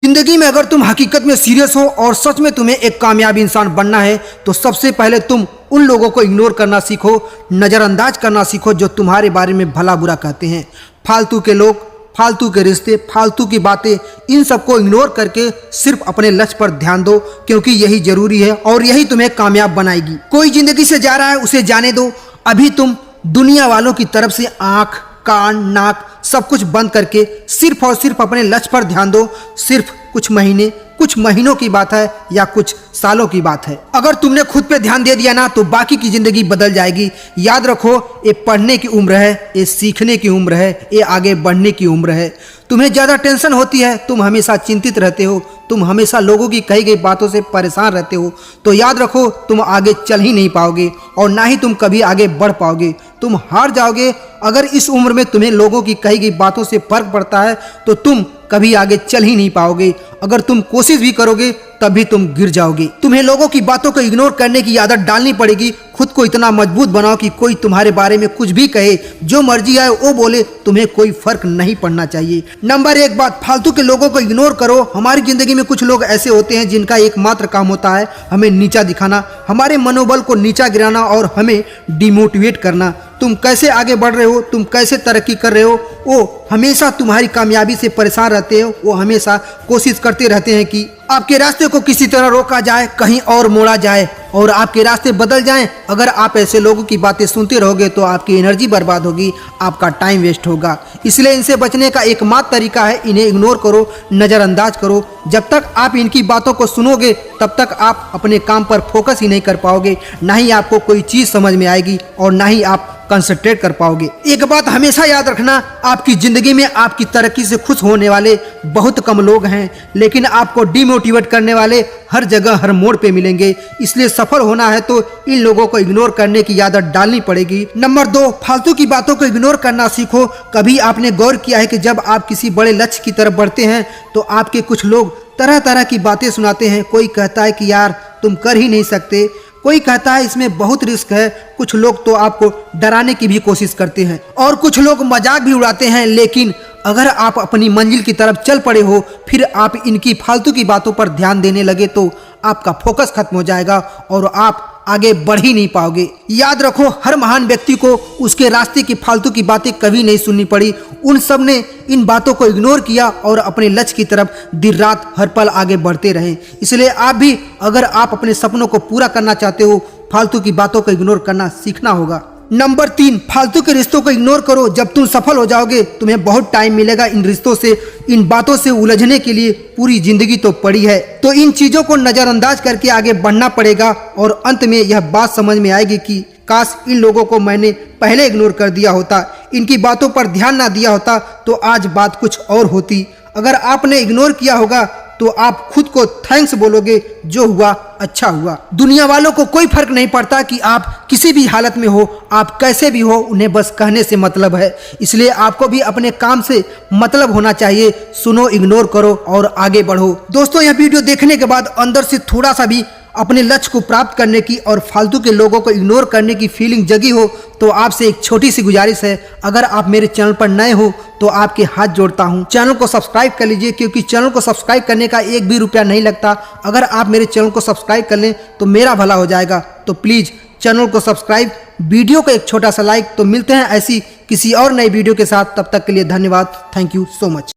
जिंदगी में अगर तुम हकीकत में सीरियस हो और सच में तुम्हें एक कामयाब इंसान बनना है तो सबसे पहले तुम उन लोगों को इग्नोर करना सीखो, नज़रअंदाज करना सीखो जो तुम्हारे बारे में भला बुरा कहते हैं। फालतू के लोग, फालतू के रिश्ते, फालतू की बातें, इन सबको इग्नोर करके सिर्फ अपने लक्ष्य पर ध्यान दो, क्योंकि यही जरूरी है और यही तुम्हें कामयाब बनाएगी। कोई जिंदगी से जा रहा है उसे जाने दो। अभी तुम दुनिया वालों की तरफ से आंख, कान, नाक सब कुछ बंद करके सिर्फ और सिर्फ अपने लक्ष्य पर ध्यान दो। सिर्फ कुछ महीनों की बात है या कुछ सालों की बात है। अगर तुमने खुद पे ध्यान दे दिया ना तो बाकी की जिंदगी बदल जाएगी। याद रखो, ये पढ़ने की उम्र है, ये सीखने की उम्र है, ये आगे बढ़ने की उम्र है। तुम्हें ज़्यादा टेंशन होती है, तुम हमेशा चिंतित रहते हो, तुम हमेशा लोगों की कही गई बातों से परेशान रहते हो, तो याद रखो तुम आगे चल ही नहीं पाओगे और ना ही तुम कभी आगे बढ़ पाओगे। तुम हार जाओगे। अगर इस उम्र में तुम्हें लोगों की कही गई बातों से फर्क पड़ता है तो तुम कभी आगे चल ही नहीं पाओगे। अगर तुम कोशिश भी करोगे तभी तुम गिर जाओगे। तुम्हें लोगों की बातों को इग्नोर करने की आदत डालनी पड़ेगी। खुद को इतना मजबूत बनाओ कि कोई तुम्हारे बारे में कुछ भी कहे, जो मर्जी आए वो बोले, तुम्हें कोई फर्क नहीं पड़ना चाहिए। नंबर 1 बात, फालतू के लोगों को इग्नोर करो। हमारी जिंदगी में कुछ लोग ऐसे होते हैं जिनका एकमात्र काम होता है हमें नीचा दिखाना, हमारे मनोबल को नीचा गिराना और हमें डिमोटिवेट करना। तुम कैसे आगे बढ़ रहे हो, तुम कैसे तरक्की कर रहे हो, वो हमेशा तुम्हारी कामयाबी से परेशान रहते हो। वो हमेशा कोशिश करते रहते हैं कि आपके रास्ते को किसी तरह रोका जाए, कहीं और मोड़ा जाए और आपके रास्ते बदल जाएं। अगर आप ऐसे लोगों की बातें सुनते रहोगे तो आपकी एनर्जी बर्बाद होगी, आपका टाइम वेस्ट होगा। इसलिए इनसे बचने का एकमात्र तरीका है इन्हें इग्नोर करो, नज़रअंदाज करो। जब तक आप इनकी बातों को सुनोगे तब तक आप अपने काम पर फोकस ही नहीं कर पाओगे, ना ही आपको कोई चीज़ समझ में आएगी और ना ही आप कंसंट्रेट कर पाओगे। एक बात हमेशा याद रखना, आपकी जिंदगी में आपकी तरक्की से खुश होने वाले बहुत कम लोग हैं, लेकिन आपको डिमोटिवेट करने वाले हर जगह हर मोड़ पे मिलेंगे। इसलिए सफल होना है तो इन लोगों को इग्नोर करने की आदत डालनी पड़ेगी। नंबर 2, फालतू की बातों को इग्नोर करना सीखो। कभी आपने गौर किया है कि जब आप किसी बड़े लक्ष्य की तरफ बढ़ते हैं तो आपके कुछ लोग तरह तरह की बातें सुनाते हैं। कोई कहता है कि यार तुम कर ही नहीं सकते, कोई कहता है इसमें बहुत रिस्क है। कुछ लोग तो आपको डराने की भी कोशिश करते हैं और कुछ लोग मजाक भी उड़ाते हैं। लेकिन अगर आप अपनी मंजिल की तरफ चल पड़े हो, फिर आप इनकी फालतू की बातों पर ध्यान देने लगे तो आपका फोकस खत्म हो जाएगा और आप आगे बढ़ ही नहीं पाओगे। याद रखो, हर महान व्यक्ति को उसके रास्ते की फालतू की बातें कभी नहीं सुननी पड़ी। उन सब ने इन बातों को इग्नोर किया और अपने लक्ष्य की तरफ दिन रात हर पल आगे बढ़ते रहे। इसलिए आप भी अगर आप अपने सपनों को पूरा करना चाहते हो, फालतू की बातों को इग्नोर करना सीखना होगा। नंबर 3, फालतू के रिश्तों को इग्नोर करो। जब तुम सफल हो जाओगे तुम्हें बहुत टाइम मिलेगा इन रिश्तों से, इन बातों से उलझने के लिए। पूरी जिंदगी तो पड़ी है, तो इन चीजों को नजरअंदाज करके आगे बढ़ना पड़ेगा और अंत में यह बात समझ में आएगी कि काश इन लोगों को मैंने पहले इग्नोर कर दिया होता, इनकी बातों पर ध्यान ना दिया होता तो आज बात कुछ और होती। अगर आपने इग्नोर किया होगा तो आप खुद को थैंक्स बोलोगे, जो हुआ अच्छा हुआ। दुनिया वालों को कोई फर्क नहीं पड़ता कि आप किसी भी हालत में हो, आप कैसे भी हो, उन्हें बस कहने से मतलब है। इसलिए आपको भी अपने काम से मतलब होना चाहिए। सुनो, इग्नोर करो और आगे बढ़ो। दोस्तों, यह वीडियो देखने के बाद अंदर से थोड़ा सा भी अपने लक्ष्य को प्राप्त करने की और फालतू के लोगों को इग्नोर करने की फीलिंग जगी हो तो आपसे एक छोटी सी गुजारिश है, अगर आप मेरे चैनल पर नए हो तो आपके हाथ जोड़ता हूं, चैनल को सब्सक्राइब कर लीजिए, क्योंकि चैनल को सब्सक्राइब करने का एक भी रुपया नहीं लगता। अगर आप मेरे चैनल को सब्सक्राइब कर लें तो मेरा भला हो जाएगा। तो प्लीज़ चैनल को सब्सक्राइब, वीडियो को एक छोटा सा लाइक। तो मिलते हैं ऐसी किसी और नई वीडियो के साथ, तब तक के लिए धन्यवाद। Thank you so much.